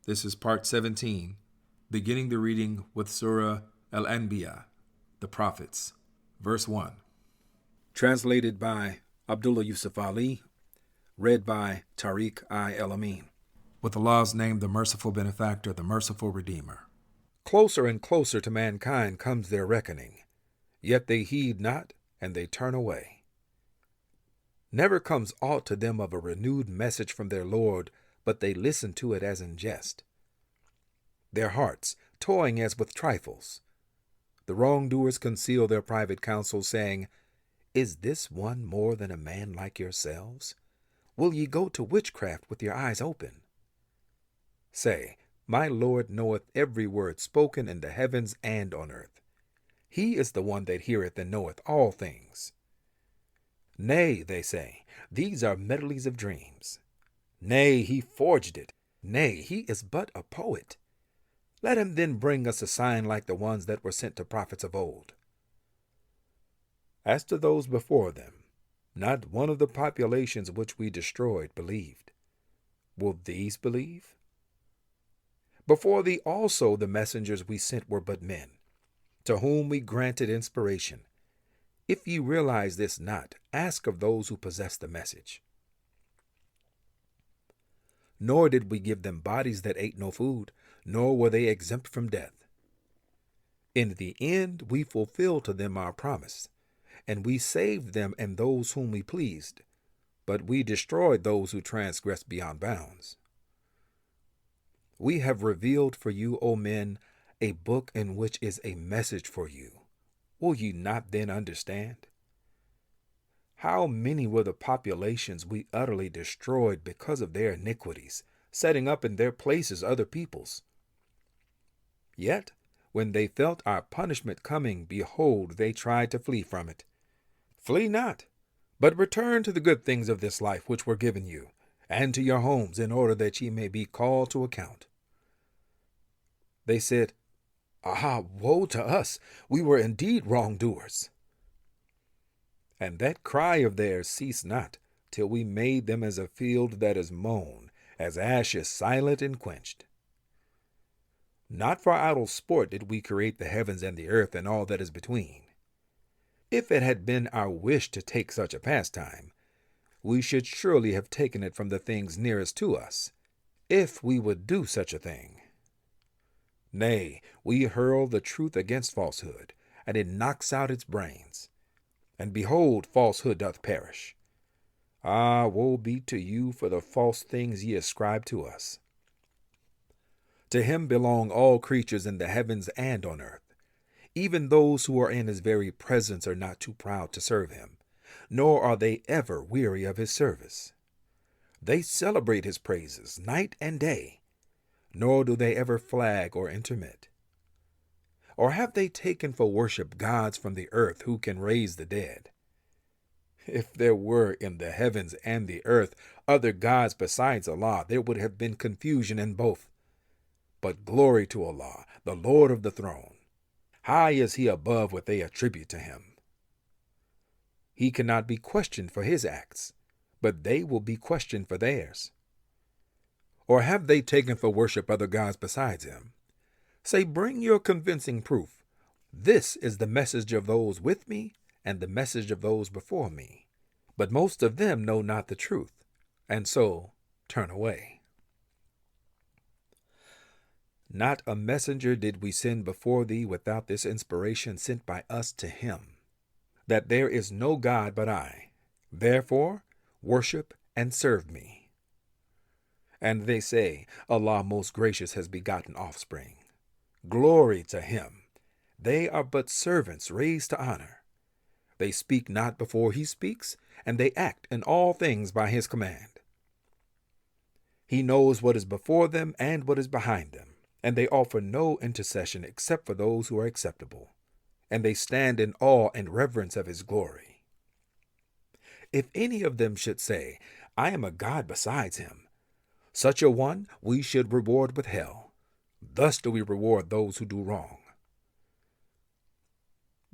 This is part 17, beginning the reading with Surah Al-Anbiya, the Prophets, verse 1. Translated by Abdullah Yusuf Ali, read by Tariq El-Amin. With Allah's name, the merciful benefactor, the merciful redeemer. Closer and closer to mankind comes their reckoning, yet they heed not, and they turn away. Never comes aught to them of a renewed message from their Lord, but they listen to it as in jest, their hearts toying as with trifles. The wrongdoers conceal their private counsel, saying, Is this one more than a man like yourselves? Will ye go to witchcraft with your eyes open? Say, My Lord knoweth every word spoken in the heavens and on earth. He is the one that heareth and knoweth all things. Nay, they say, these are medleys of dreams. Nay, he forged it. Nay, he is but a poet. Let him then bring us a sign like the ones that were sent to prophets of old. As to those before them, not one of the populations which we destroyed believed. Will these believe? Before thee also the messengers we sent were but men, to whom we granted inspiration. If ye realize this not, ask of those who possess the message. Nor did we give them bodies that ate no food, nor were they exempt from death. In the end we fulfilled to them our promise, and we saved them and those whom we pleased, but we destroyed those who transgressed beyond bounds. We have revealed for you, O men, a book in which is a message for you. Will ye not then understand? How many were the populations we utterly destroyed because of their iniquities, setting up in their places other peoples? Yet, when they felt our punishment coming, behold, they tried to flee from it. Flee not, but return to the good things of this life which were given you, and to your homes, in order that ye may be called to account. They said, Ah, woe to us! We were indeed wrongdoers. And that cry of theirs ceased not, till we made them as a field that is mown, as ashes silent and quenched. Not for idle sport did we create the heavens and the earth and all that is between. If it had been our wish to take such a pastime, we should surely have taken it from the things nearest to us, if we would do such a thing. Nay, we hurl the truth against falsehood, and it knocks out its brains. And behold, falsehood doth perish. Ah, woe be to you for the false things ye ascribe to us. To him belong all creatures in the heavens and on earth. Even those who are in his very presence are not too proud to serve him, nor are they ever weary of his service. They celebrate his praises night and day, nor do they ever flag or intermit. Or have they taken for worship gods from the earth who can raise the dead? If there were in the heavens and the earth other gods besides Allah, there would have been confusion in both. But glory to Allah, the Lord of the throne. High is he above what they attribute to him. He cannot be questioned for his acts, but they will be questioned for theirs. Or have they taken for worship other gods besides him? Say, bring your convincing proof. This is the message of those with me and the message of those before me. But most of them know not the truth, and so turn away. Not a messenger did we send before thee without this inspiration sent by us to him, that there is no God but I. Therefore, worship and serve me. And they say, Allah most gracious has begotten offspring. Glory to him. They are but servants raised to honor. They speak not before he speaks, and they act in all things by his command. He knows what is before them and what is behind them, and they offer no intercession except for those who are acceptable, and they stand in awe and reverence of his glory. If any of them should say, I am a god besides him, such a one we should reward with hell. Thus do we reward those who do wrong.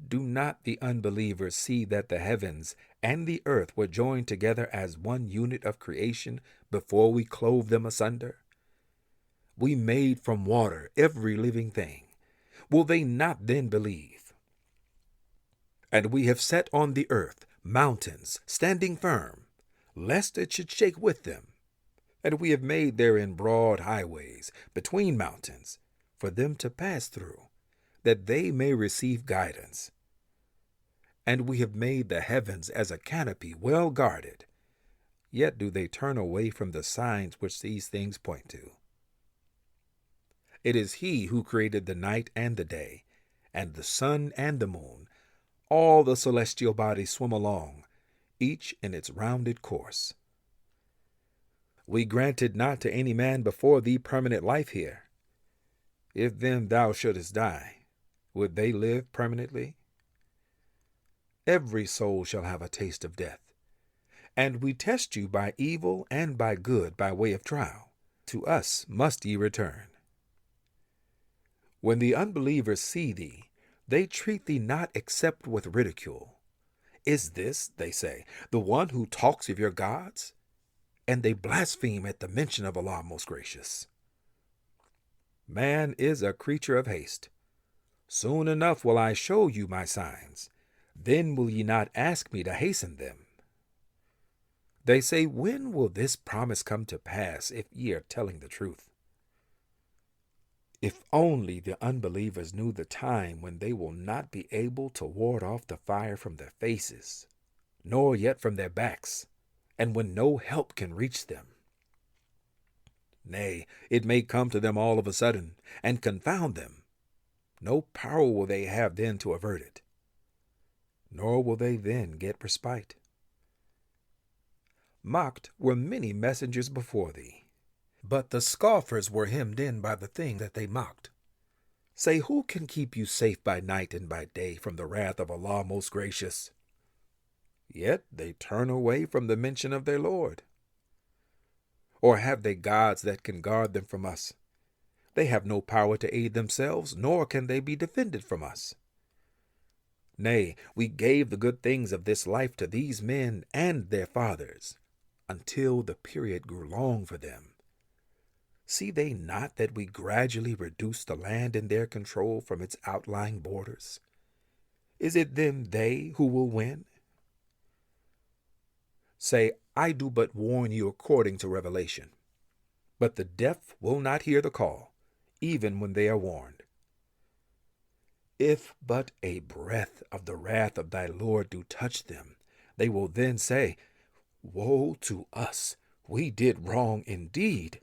Do not the unbelievers see that the heavens and the earth were joined together as one unit of creation before we clove them asunder? We made from water every living thing. Will they not then believe? And we have set on the earth mountains standing firm, lest it should shake with them. And we have made therein broad highways between mountains, for them to pass through, that they may receive guidance. And we have made the heavens as a canopy well guarded, yet do they turn away from the signs which these things point to. It is he who created the night and the day, and the sun and the moon. All the celestial bodies swim along, each in its rounded course. We granted not to any man before thee permanent life here. If then thou shouldest die, would they live permanently? Every soul shall have a taste of death. And we test you by evil and by good by way of trial. To us must ye return. When the unbelievers see thee, they treat thee not except with ridicule. Is this, they say, the one who talks of your gods? And they blaspheme at the mention of Allah most gracious. Man is a creature of haste. Soon enough will I show you my signs. Then will ye not ask me to hasten them. They say, when will this promise come to pass if ye are telling the truth? If only the unbelievers knew the time when they will not be able to ward off the fire from their faces, nor yet from their backs, and when no help can reach them. Nay, it may come to them all of a sudden, and confound them. No power will they have then to avert it, nor will they then get respite. Mocked were many messengers before thee, but the scoffers were hemmed in by the thing that they mocked. Say, who can keep you safe by night and by day from the wrath of Allah most gracious? Yet they turn away from the mention of their Lord. Or have they gods that can guard them from us? They have no power to aid themselves, nor can they be defended from us. Nay, we gave the good things of this life to these men and their fathers, until the period grew long for them. See they not that we gradually reduce the land in their control from its outlying borders? Is it then they who will win? Say, I do but warn you according to revelation. But the deaf will not hear the call, even when they are warned. If but a breath of the wrath of thy Lord do touch them, they will then say, woe to us, we did wrong indeed.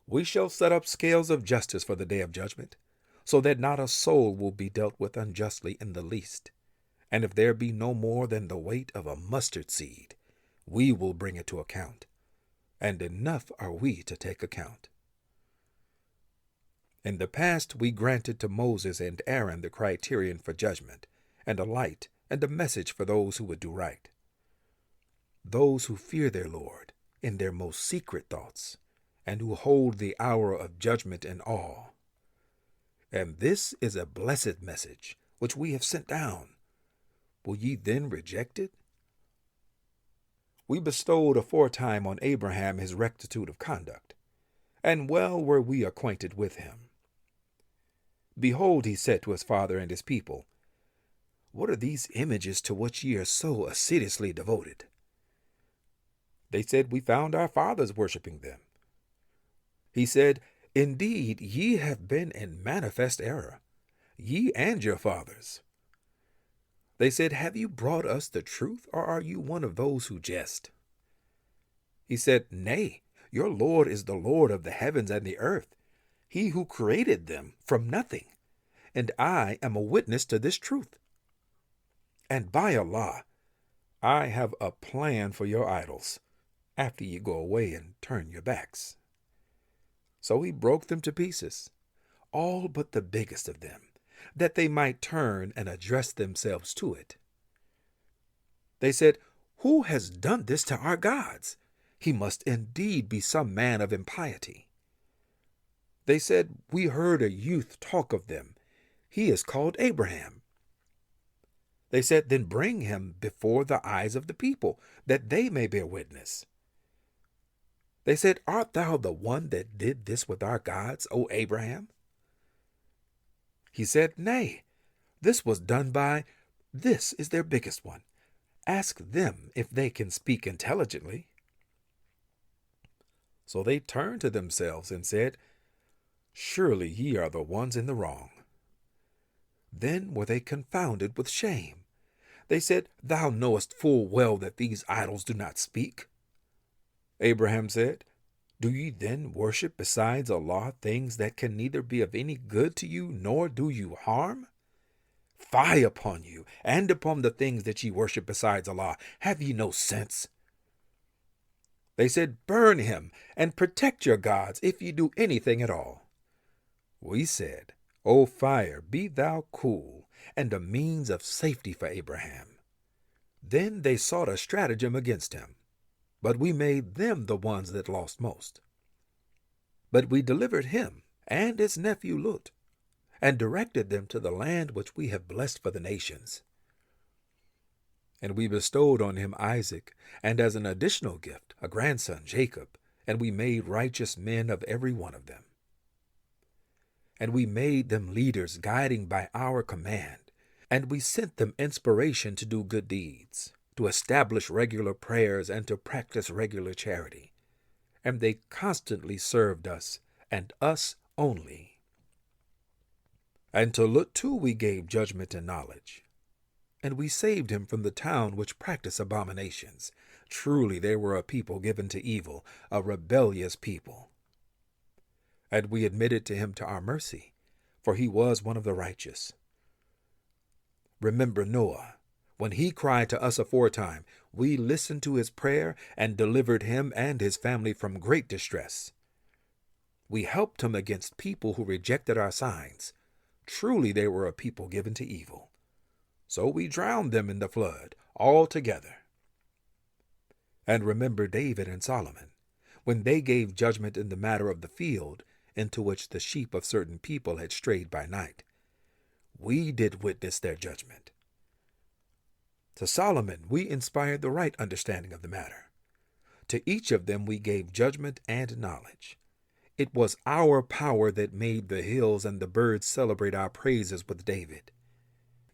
We shall set up scales of justice for the day of judgment, so that not a soul will be dealt with unjustly in the least. And if there be no more than the weight of a mustard seed, we will bring it to account, and enough are we to take account. In the past we granted to Moses and Aaron the criterion for judgment, and a light and a message for those who would do right. Those who fear their Lord in their most secret thoughts, and who hold the hour of judgment in awe. And this is a blessed message which we have sent down. Will ye then reject it? We bestowed aforetime on Abraham his rectitude of conduct, and well were we acquainted with him. Behold, he said to his father and his people, what are these images to which ye are so assiduously devoted? They said, we found our fathers worshipping them. He said, indeed, ye have been in manifest error, ye and your fathers. They said, have you brought us the truth, or are you one of those who jest? He said, nay, your Lord is the Lord of the heavens and the earth, he who created them from nothing, and I am a witness to this truth. And by Allah, I have a plan for your idols, after ye go away and turn your backs. So he broke them to pieces, all but the biggest of them, that they might turn and address themselves to it. They said, who has done this to our gods? He must indeed be some man of impiety. They said, we heard a youth talk of them. He is called Ibrahim. They said, then bring him before the eyes of the people, that they may bear witness. They said, "Art thou the one that did this with our gods, O Abraham?" He said, "Nay, this was done by, this is their biggest one. Ask them if they can speak intelligently." So they turned to themselves and said, "Surely ye are the ones in the wrong." Then were they confounded with shame. They said, "Thou knowest full well that these idols do not speak." Abraham said, "Do ye then worship besides Allah things that can neither be of any good to you nor do you harm? Fie upon you, and upon the things that ye worship besides Allah. Have ye no sense?" They said, "Burn him, and protect your gods, if ye do anything at all." We said, "O fire, be thou cool, and a means of safety for Abraham." Then they sought a stratagem against him, but we made them the ones that lost most. But we delivered him and his nephew Lut, and directed them to the land which we have blessed for the nations. And we bestowed on him Isaac, and as an additional gift, a grandson, Jacob, and we made righteous men of every one of them. And we made them leaders, guiding by our command, and we sent them inspiration to do good deeds, to establish regular prayers, and to practice regular charity. And they constantly served us, and us only. And to Lut too we gave judgment and knowledge. And we saved him from the town which practiced abominations. Truly they were a people given to evil, a rebellious people. And we admitted to him to our mercy, for he was one of the righteous. Remember Noah. When he cried to us aforetime, we listened to his prayer and delivered him and his family from great distress. We helped him against people who rejected our signs. Truly they were a people given to evil. So we drowned them in the flood altogether. And remember David and Solomon, when they gave judgment in the matter of the field, into which the sheep of certain people had strayed by night. We did witness their judgment. To Solomon we inspired the right understanding of the matter. To each of them we gave judgment and knowledge. It was our power that made the hills and the birds celebrate our praises with David.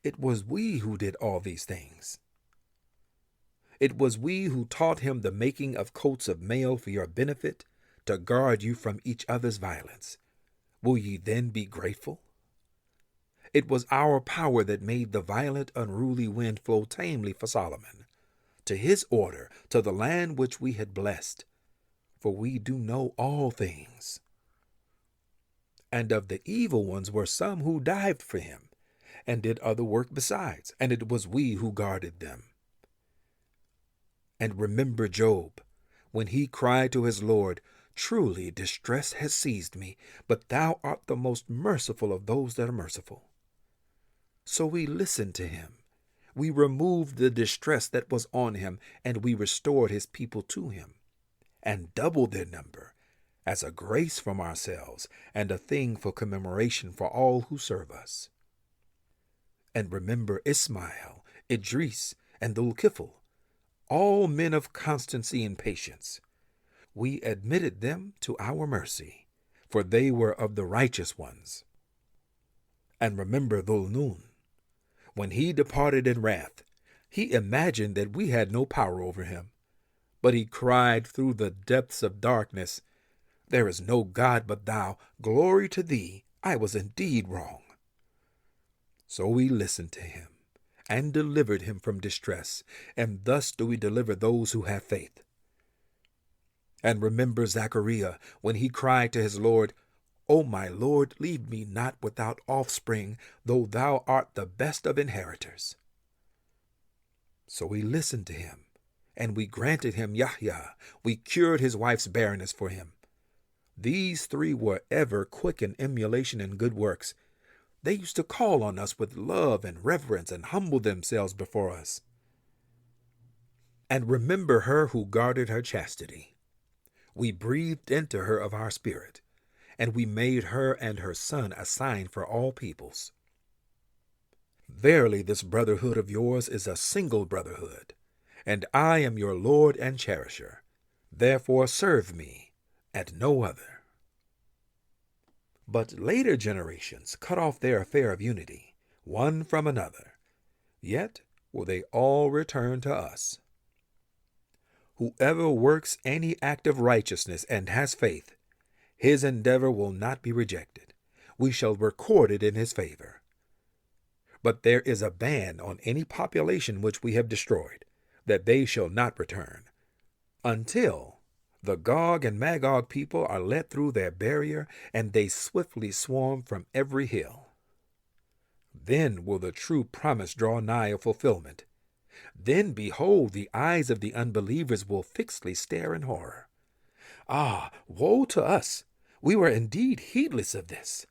It was we who did all these things. It was we who taught him the making of coats of mail for your benefit, to guard you from each other's violence. Will ye then be grateful? It was our power that made the violent, unruly wind flow tamely for Solomon, to his order, to the land which we had blessed, for we do know all things. And of the evil ones were some who dived for him, and did other work besides, and it was we who guarded them. And remember Job, when he cried to his Lord, "Truly distress has seized me, but thou art the most merciful of those that are merciful." So we listened to him. We removed the distress that was on him, and we restored his people to him, and doubled their number, as a grace from ourselves, and a thing for commemoration for all who serve us. And remember Ismail, Idris, and Dhul-Kifl, all men of constancy and patience. We admitted them to our mercy, for they were of the righteous ones. And remember Dhul-Nun. When he departed in wrath, he imagined that we had no power over him. But he cried through the depths of darkness, "There is no God but thou. Glory to thee. I was indeed wrong." So we listened to him and delivered him from distress, and thus do we deliver those who have faith. And remember Zechariah, when he cried to his Lord, "O my Lord, leave me not without offspring, though thou art the best of inheritors." So we listened to him, and we granted him Yahya. We cured his wife's barrenness for him. These three were ever quick in emulation and good works. They used to call on us with love and reverence and humble themselves before us. And remember her who guarded her chastity. We breathed into her of our spirit, and we made her and her son a sign for all peoples. Verily, this brotherhood of yours is a single brotherhood, and I am your Lord and cherisher. Therefore serve me, and no other. But later generations cut off their affair of unity, one from another. Yet will they all return to us. Whoever works any act of righteousness and has faith, his endeavor will not be rejected. We shall record it in his favor. But there is a ban on any population which we have destroyed, that they shall not return, until the Gog and Magog people are let through their barrier, and they swiftly swarm from every hill. Then will the true promise draw nigh of fulfillment. Then, behold, the eyes of the unbelievers will fixedly stare in horror. Ah, woe to us! We were indeed heedless of this.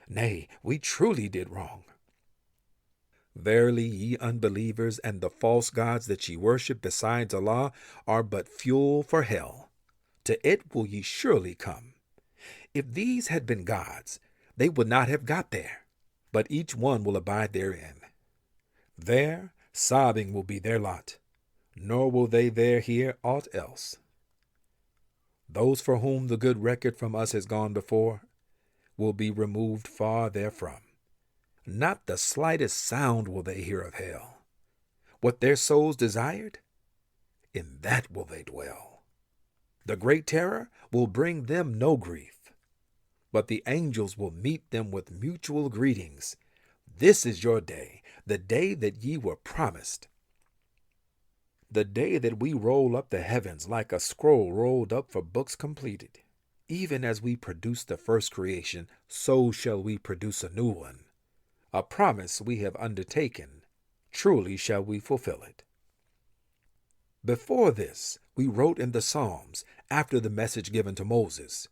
Nay, we truly did wrong. Verily, ye unbelievers, and the false gods that ye worship besides Allah are but fuel for hell. To it will ye surely come. If these had been gods, they would not have got there, but each one will abide therein. There sobbing will be their lot, nor will they there hear aught else. Those for whom the good record from us has gone before will be removed far therefrom. Not the slightest sound will they hear of hell. What their souls desired, in that will they dwell. The great terror will bring them no grief, but the angels will meet them with mutual greetings. This is your day, the day that ye were promised. The day that we roll up the heavens like a scroll rolled up for books completed. Even as we produce the first creation, so shall we produce a new one. A promise we have undertaken, truly shall we fulfill it. Before this, we wrote in the Psalms, after the message given to Moses,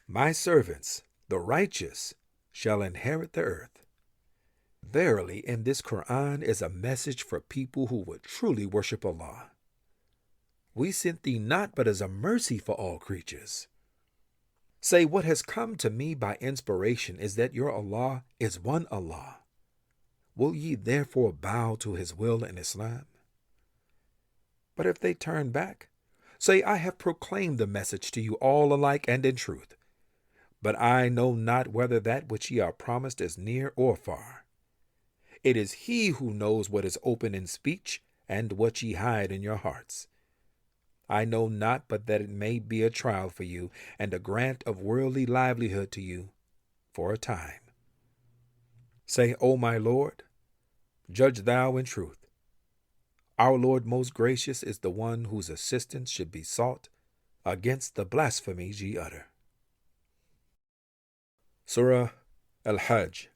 My servants, the righteous, shall inherit the earth. Verily, in this Quran is a message for people who would truly worship Allah. We sent thee not but as a mercy for all creatures. Say, what has come to me by inspiration is that your Allah is one Allah. Will ye therefore bow to his will in Islam? But if they turn back, say, I have proclaimed the message to you all alike and in truth. But I know not whether that which ye are promised is near or far. It is he who knows what is open in speech and what ye hide in your hearts. I know not but that it may be a trial for you and a grant of worldly livelihood to you for a time. Say, O my Lord, judge thou in truth. Our Lord most gracious is the one whose assistance should be sought against the blasphemies ye utter. Surah Al-Hajj.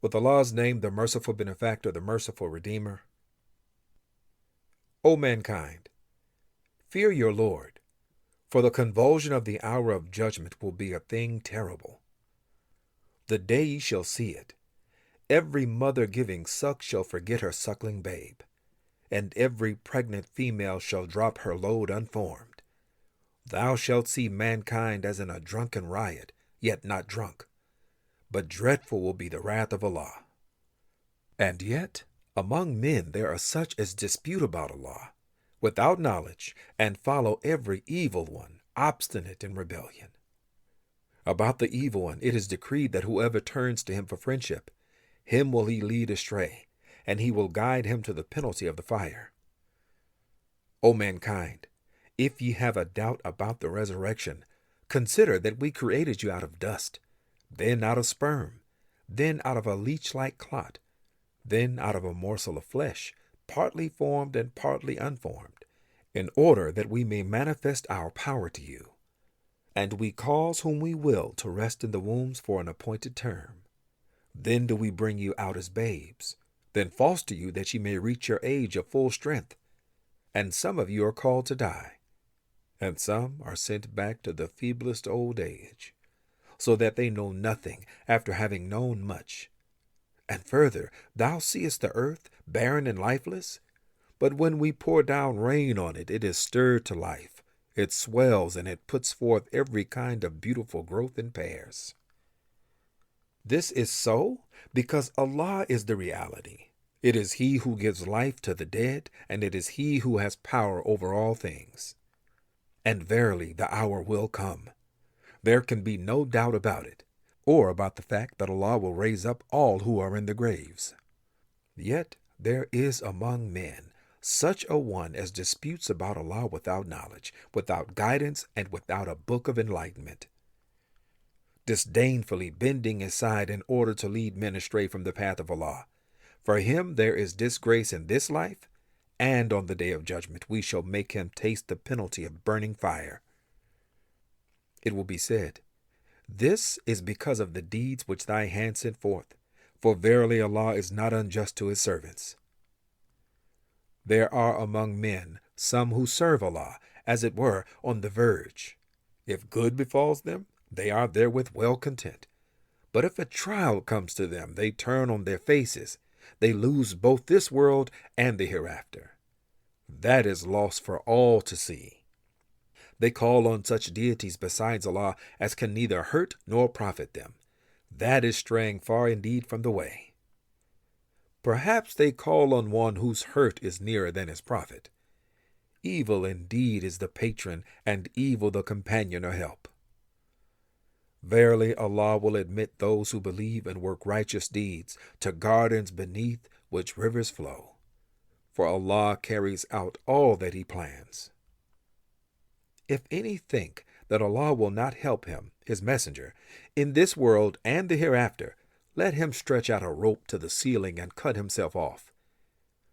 With Allah's name, the merciful benefactor, the merciful redeemer. O mankind, fear your Lord, for the convulsion of the hour of judgment will be a thing terrible. The day ye shall see it, every mother giving suck shall forget her suckling babe, and every pregnant female shall drop her load unformed. Thou shalt see mankind as in a drunken riot, yet not drunk. But dreadful will be the wrath of Allah. And yet, among men there are such as dispute about Allah, without knowledge, and follow every evil one, obstinate in rebellion. About the evil one it is decreed that whoever turns to him for friendship, him will he lead astray, and he will guide him to the penalty of the fire. O mankind, if ye have a doubt about the resurrection, consider that we created you out of dust, then out of sperm, then out of a leech-like clot, then out of a morsel of flesh, partly formed and partly unformed, in order that we may manifest our power to you. And we cause whom we will to rest in the wombs for an appointed term. Then do we bring you out as babes, then foster you that ye may reach your age of full strength. And some of you are called to die, and some are sent back to the feeblest old age, so that they know nothing after having known much. And further, thou seest the earth, barren and lifeless, but when we pour down rain on it, it is stirred to life. It swells, and it puts forth every kind of beautiful growth in pairs. This is so because Allah is the reality. It is He who gives life to the dead, and it is He who has power over all things. And verily the hour will come. There can be no doubt about it, or about the fact that Allah will raise up all who are in the graves. Yet there is among men such a one as disputes about Allah without knowledge, without guidance, and without a book of enlightenment, disdainfully bending aside in order to lead men astray from the path of Allah. For him there is disgrace in this life, and on the day of judgment we shall make him taste the penalty of burning fire. It will be said, this is because of the deeds which thy hand sent forth, for verily Allah is not unjust to his servants. There are among men some who serve Allah, as it were, on the verge. If good befalls them, they are therewith well content. But if a trial comes to them, they turn on their faces. They lose both this world and the hereafter. That is loss for all to see. They call on such deities besides Allah as can neither hurt nor profit them. That is straying far indeed from the way. Perhaps they call on one whose hurt is nearer than his profit. Evil indeed is the patron, and evil the companion or help. Verily Allah will admit those who believe and work righteous deeds to gardens beneath which rivers flow. For Allah carries out all that he plans. If any think that Allah will not help him, his messenger, in this world and the hereafter, let him stretch out a rope to the ceiling and cut himself off.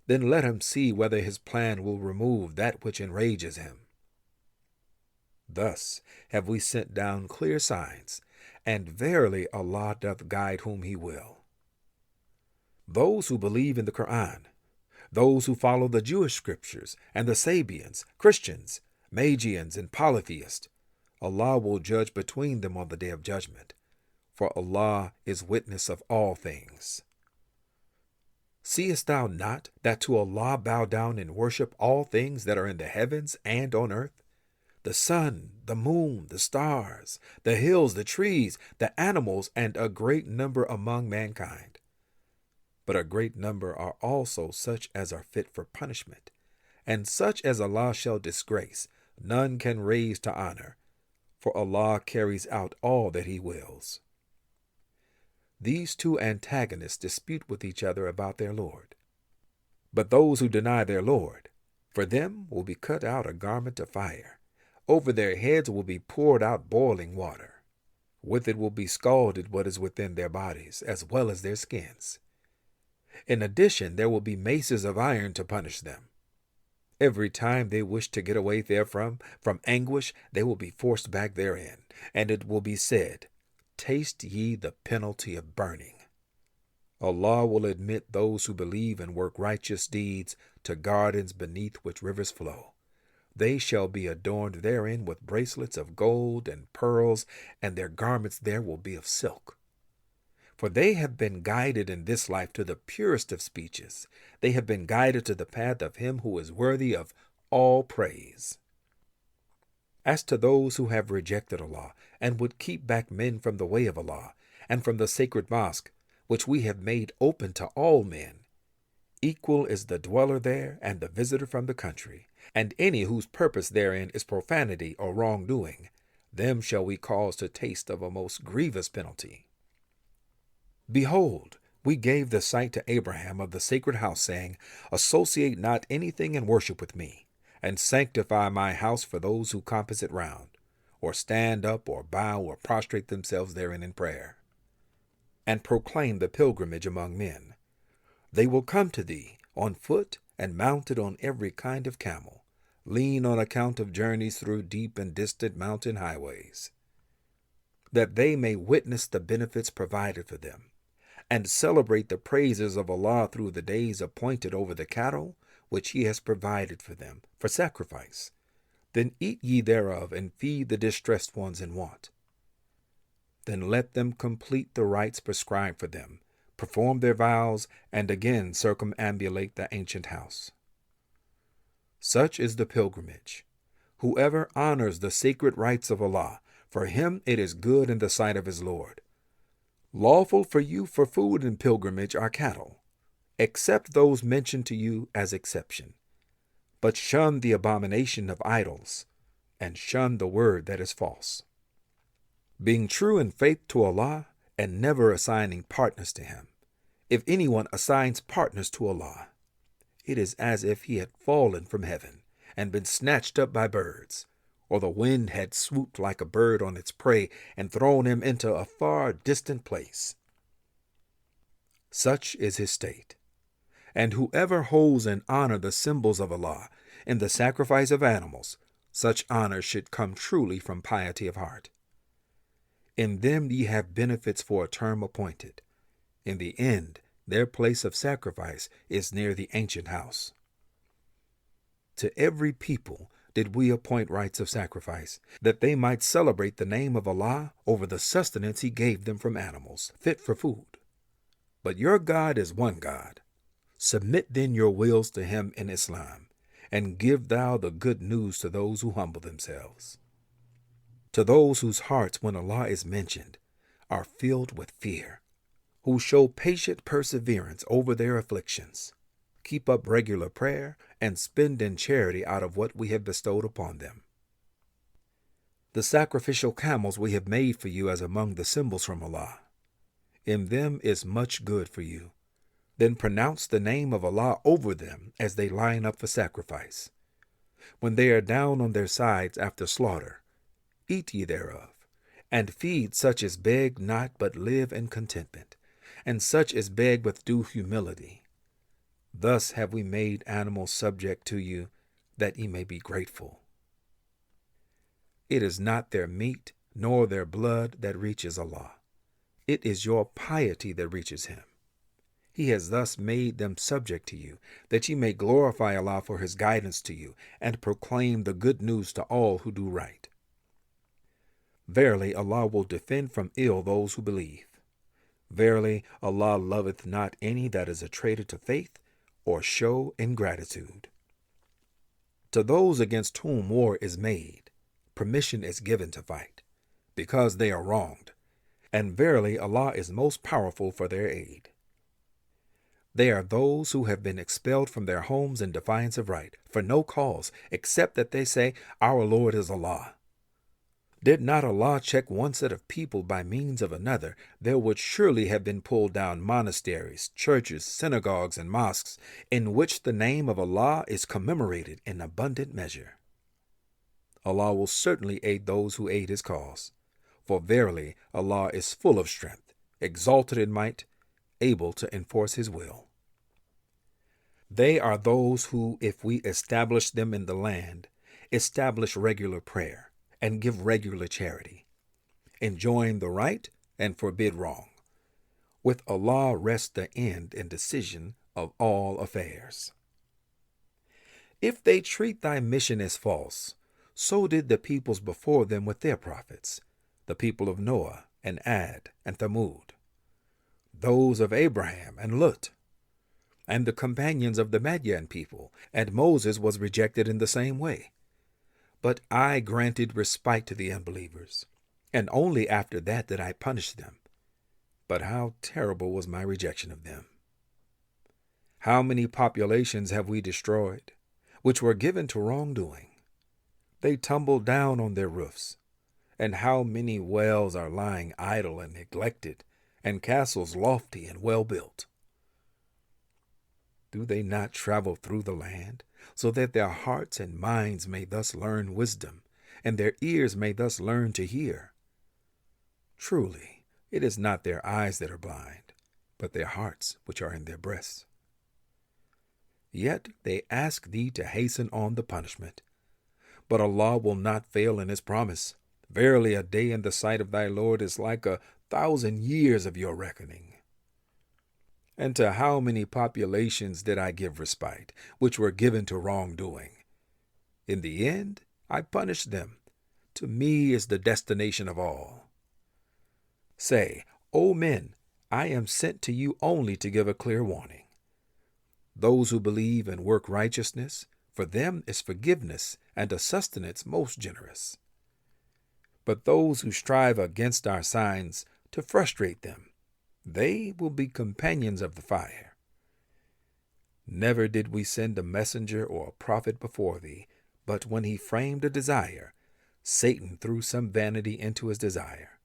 Then let him see whether his plan will remove that which enrages him. Thus have we sent down clear signs, and verily Allah doth guide whom he will. Those who believe in the Quran, those who follow the Jewish scriptures, and the Sabians, Christians, Magians, and polytheists, Allah will judge between them on the day of judgment, for Allah is witness of all things. Seest thou not that to Allah bow down and worship all things that are in the heavens and on earth? The sun, the moon, the stars, the hills, the trees, the animals, and a great number among mankind. But a great number are also such as are fit for punishment, and such as Allah shall disgrace, none can raise to honor, for Allah carries out all that he wills. These two antagonists dispute with each other about their Lord. But those who deny their Lord, for them will be cut out a garment of fire. Over their heads will be poured out boiling water. With it will be scalded what is within their bodies, as well as their skins. In addition, there will be maces of iron to punish them. Every time they wish to get away therefrom, from anguish, they will be forced back therein, and it will be said, taste ye the penalty of burning. Allah will admit those who believe and work righteous deeds to gardens beneath which rivers flow. They shall be adorned therein with bracelets of gold and pearls, and their garments there will be of silk. For they have been guided in this life to the purest of speeches. They have been guided to the path of him who is worthy of all praise. As to those who have rejected Allah, and would keep back men from the way of Allah, and from the sacred mosque, which we have made open to all men, equal is the dweller there and the visitor from the country, and any whose purpose therein is profanity or wrongdoing, them shall we cause to taste of a most grievous penalty. Behold, we gave the sight to Ibrahim of the sacred house, saying, associate not anything in worship with me, and sanctify my house for those who compass it round, or stand up, or bow, or prostrate themselves therein in prayer. And proclaim the pilgrimage among men. They will come to thee on foot and mounted on every kind of camel, lean on account of journeys through deep and distant mountain highways, that they may witness the benefits provided for them, and celebrate the praises of Allah through the days appointed over the cattle which he has provided for them for sacrifice. Then eat ye thereof, and feed the distressed ones in want. Then let them complete the rites prescribed for them, perform their vows, and again circumambulate the ancient house. Such is the pilgrimage. Whoever honors the sacred rites of Allah, for him it is good in the sight of his Lord. Lawful for you for food and pilgrimage are cattle, except those mentioned to you as exception. But shun the abomination of idols. and shun the word that is false. Being true in faith to Allah and never assigning partners to him. If anyone assigns partners to Allah, it is as if he had fallen from heaven and been snatched up by birds, or the wind had swooped like a bird on its prey and thrown him into a far distant place. Such is his state. And whoever holds in honor the symbols of Allah in the sacrifice of animals, such honor should come truly from piety of heart. In them ye have benefits for a term appointed. In the end, their place of sacrifice is near the ancient house. To every people did we appoint rites of sacrifice, that they might celebrate the name of Allah over the sustenance he gave them from animals, fit for food. But your God is one God. Submit then your wills to him in Islam, and give thou the good news to those who humble themselves. To those whose hearts, when Allah is mentioned, are filled with fear, who show patient perseverance over their afflictions, keep up regular prayer, and spend in charity out of what we have bestowed upon them. The sacrificial camels we have made for you as among the symbols from Allah. In them is much good for you. Then pronounce the name of Allah over them as they line up for sacrifice. When they are down on their sides after slaughter, eat ye thereof, and feed such as beg not but live in contentment, and such as beg with due humility. Thus have we made animals subject to you, that ye may be grateful. It is not their meat nor their blood that reaches Allah. It is your piety that reaches him. He has thus made them subject to you, that ye may glorify Allah for his guidance to you, and proclaim the good news to all who do right. Verily, Allah will defend from ill those who believe. Verily, Allah loveth not any that is a traitor to faith, or show ingratitude. To those against whom war is made, permission is given to fight, because they are wronged, and verily Allah is most powerful for their aid. They are those who have been expelled from their homes in defiance of right, for no cause, except that they say, Our Lord is Allah. Did not Allah check one set of people by means of another, there would surely have been pulled down monasteries, churches, synagogues, and mosques, in which the name of Allah is commemorated in abundant measure. Allah will certainly aid those who aid his cause, for verily Allah is full of strength, exalted in might, able to enforce his will. They are those who, if we establish them in the land, establish regular prayer, and give regular charity, enjoin the right and forbid wrong. With Allah rests the end and decision of all affairs. If they treat thy mission as false, so did the peoples before them with their prophets, the people of Noah and Ad and Thamud, those of Ibrahim and Lut, and the companions of the Madian people, and Moses was rejected in the same way. But I granted respite to the unbelievers, and only after that did I punish them. But how terrible was my rejection of them. How many populations have we destroyed, which were given to wrongdoing? They tumbled down on their roofs. And how many wells are lying idle and neglected, and castles lofty and well built? Do they not travel through the land, so that their hearts and minds may thus learn wisdom, and their ears may thus learn to hear? Truly, it is not their eyes that are blind, but their hearts which are in their breasts. Yet they ask thee to hasten on the punishment. But Allah will not fail in his promise. Verily, a day in the sight of thy Lord is like 1,000 years of your reckoning. And to how many populations did I give respite, which were given to wrongdoing? In the end, I punished them. To me is the destination of all. Say, O men, I am sent to you only to give a clear warning. Those who believe and work righteousness, for them is forgiveness and a sustenance most generous. But those who strive against our signs to frustrate them, they will be companions of the fire. Never did we send a messenger or a prophet before thee, but when he framed a desire, Satan threw some vanity into his desire.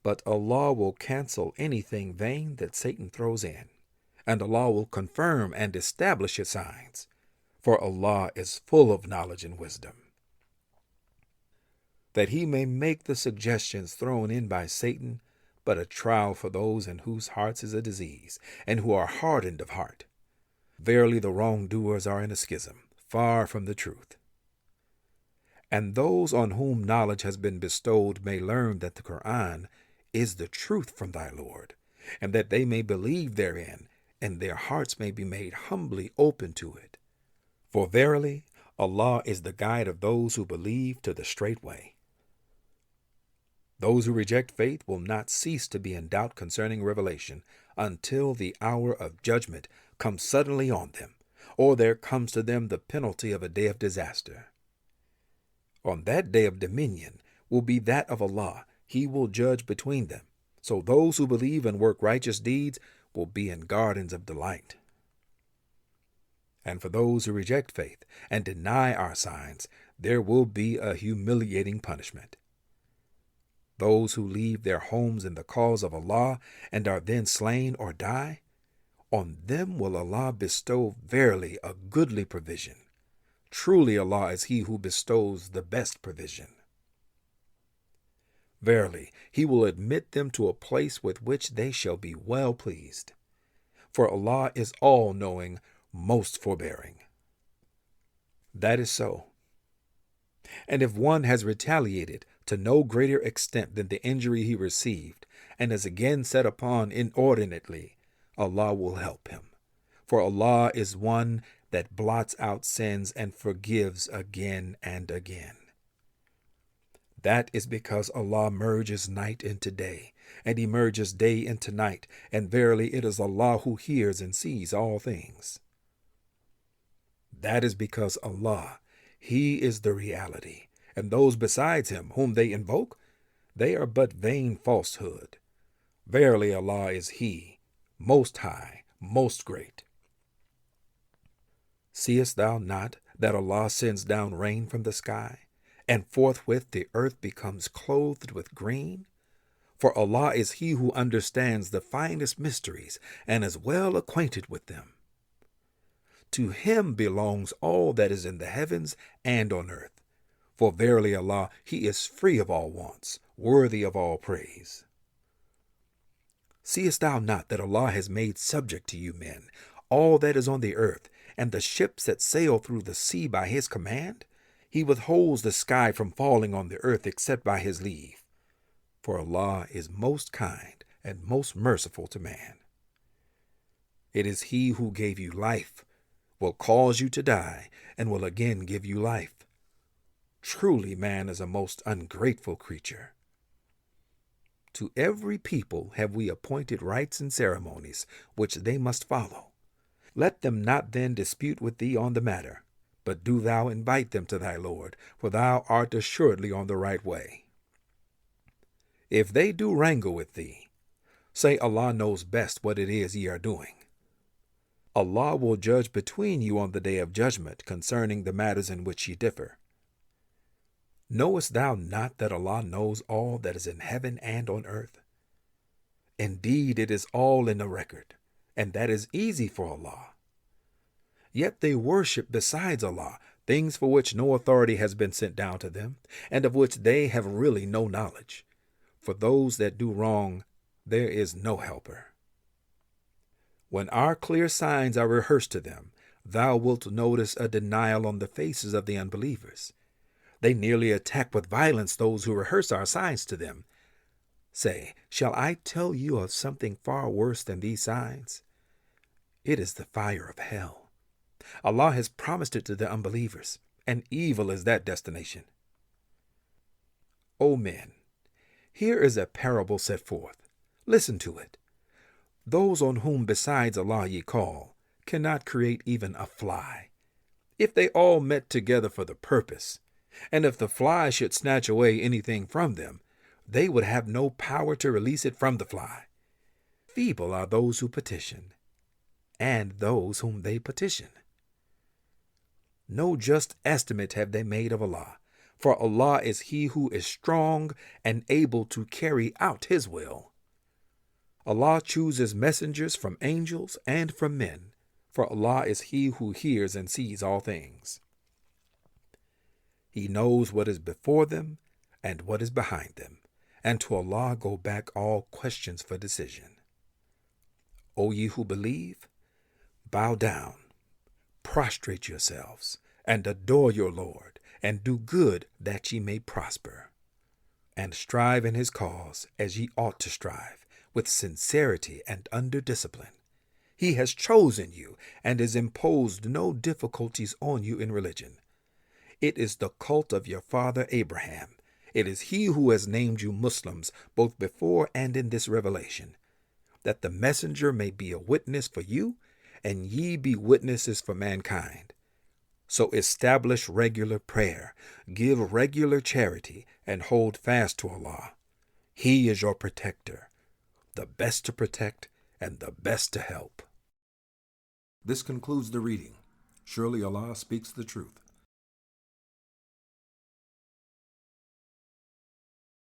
But Allah will cancel anything vain that Satan throws in, and Allah will confirm and establish his signs, for Allah is full of knowledge and wisdom. That he may make the suggestions thrown in by Satan but a trial for those in whose hearts is a disease, and who are hardened of heart. Verily the wrongdoers are in a schism, far from the truth. And those on whom knowledge has been bestowed may learn that the Quran is the truth from thy Lord, and that they may believe therein, and their hearts may be made humbly open to it. For verily, Allah is the guide of those who believe to the straight way. Those who reject faith will not cease to be in doubt concerning revelation until the hour of judgment comes suddenly on them, or there comes to them the penalty of a day of disaster. On that day of dominion will be that of Allah. He will judge between them. So those who believe and work righteous deeds will be in gardens of delight. And for those who reject faith and deny our signs, there will be a humiliating punishment. Those who leave their homes in the cause of Allah and are then slain or die, on them will Allah bestow verily a goodly provision. Truly Allah is He who bestows the best provision. Verily, He will admit them to a place with which they shall be well pleased. For Allah is all-knowing, most forbearing. That is so. And if one has retaliated to no greater extent than the injury he received, and is again set upon inordinately, Allah will help him. For Allah is one that blots out sins and forgives again and again. That is because Allah merges night into day, and He merges day into night, and verily it is Allah who hears and sees all things. That is because Allah, He is the reality, and those besides Him whom they invoke, they are but vain falsehood. Verily Allah is He, most high, most great. Seest thou not that Allah sends down rain from the sky, and forthwith the earth becomes clothed with green? For Allah is He who understands the finest mysteries, and is well acquainted with them. To Him belongs all that is in the heavens and on earth. For verily Allah, He is free of all wants, worthy of all praise. Seest thou not that Allah has made subject to you men all that is on the earth, and the ships that sail through the sea by His command? He withholds the sky from falling on the earth except by His leave. For Allah is most kind and most merciful to man. It is He who gave you life, will cause you to die, and will again give you life. Truly man is a most ungrateful creature. To every people have we appointed rites and ceremonies, which they must follow. Let them not then dispute with thee on the matter, but do thou invite them to thy Lord, for thou art assuredly on the right way. If they do wrangle with thee, say Allah knows best what it is ye are doing. Allah will judge between you on the day of judgment concerning the matters in which ye differ. Knowest thou not that Allah knows all that is in heaven and on earth? Indeed, it is all in a record, and that is easy for Allah. Yet they worship besides Allah things for which no authority has been sent down to them, and of which they have really no knowledge. For those that do wrong, there is no helper. When our clear signs are rehearsed to them, thou wilt notice a denial on the faces of the unbelievers. They nearly attack with violence those who rehearse our signs to them. Say, shall I tell you of something far worse than these signs? It is the fire of hell. Allah has promised it to the unbelievers, and evil is that destination. O men, here is a parable set forth. Listen to it. Those on whom besides Allah ye call cannot create even a fly. If they all met together for the purpose, and if the fly should snatch away anything from them, they would have no power to release it from the fly. Feeble are those who petition, and those whom they petition. No just estimate have they made of Allah, For Allah is He who is strong and able to carry out His will. Allah chooses messengers from angels and from men, for Allah is He who hears and sees all things. He knows what is before them and what is behind them, and to Allah go back all questions for decision. O ye who believe, bow down, prostrate yourselves, and adore your Lord, and do good that ye may prosper, and strive in His cause as ye ought to strive, with sincerity and under discipline. He has chosen you and has imposed no difficulties on you in religion. It is the cult of your father Abraham. It is He who has named you Muslims both before and in this revelation, that the messenger may be a witness for you, and ye be witnesses for mankind. So establish regular prayer, give regular charity, and hold fast to Allah. He is your protector, the best to protect and the best to help. This concludes the reading. Surely Allah speaks the truth.